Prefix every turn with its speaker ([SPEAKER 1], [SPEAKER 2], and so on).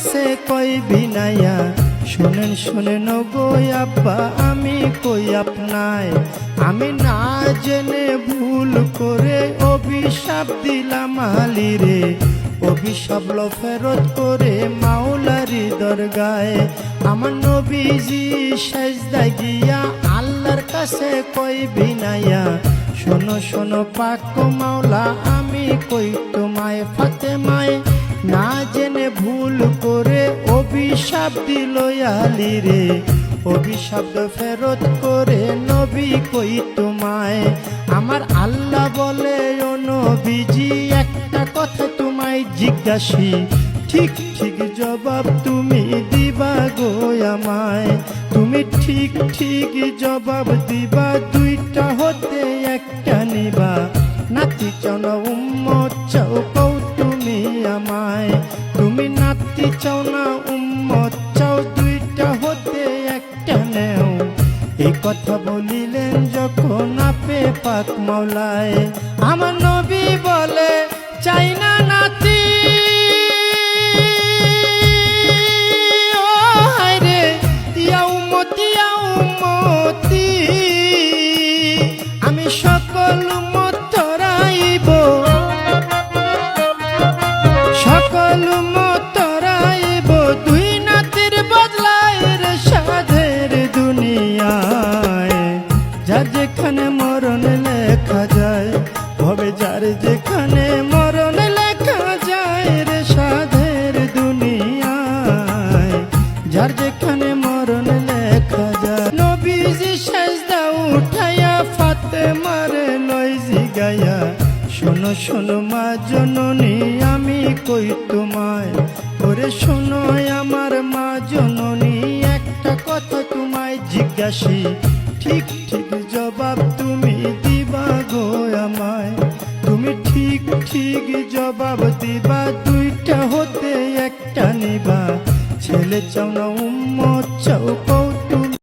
[SPEAKER 1] কাছে কই বিনাইয়া শুনেন শুনেন গো আব্বা আমি কই আপনায় আমি না জেনে ভুল করে অভিশাপ দিলাম আলীরে অভিশাপ লো ফেরত করে মাওলারি দরগায় আমার নবীজি সেজদায় গিয়া আল্লাহর কাছে কই বিনাইয়া শোনো শোনো পাক মাওলা আমি কই তোমায় ফাতেমায় না জেনে ভুল করে অভিশাপ দিল আলীরে অভিশাপ ফেরত করে নবী কই তোমায় আমার আল্লাহ বলে ও নবীজি একটা কথা তোমায় জিজ্ঞাসি ঠিক ঠিক জবাব তুমি দিবা গো আমায় তুমি ঠিক ঠিক জবাব দিবা দুইটা হতে একটা নিবা নাতি চাও না উম্মত চাও কও তুমি আমায় তুমি নাতি চাও না উম্মত চাও দুইটা হতে একটা নেও এই কথা বলিলেন যখন আপে পাক মাওলায় আমার নবী বলে চাই না নাতি ও হায়রে ইয়া উম্মতি আমি সকল উম্মত তরাইব সকল উম্মত তরাইব দুই নাতির বদলায় রে সাধের দুনিয়ায় যার যেখানে মরণ লেখা যায় হবে যার যেখানে মরণ লেখা যায় রে সাধের দুনিয়ায় যার যেখানে মরণ লেখা যায় নবীজি সেজদা উঠাইয়া ফাতেমার লই জিগাইয়া শোনো শোনো মা জননী আমি কই তোমায় ওরে শোনো আমার মা জননী একটা কথা তোমায় জিজ্ঞাসি ঠিক ঠিক জবাব তুমি দিবা গো আমায় তুমি ঠিক ঠিক জবাব দিবা দুইটা হতে একটা নিবা ছেলে চাও না উম্মত চাও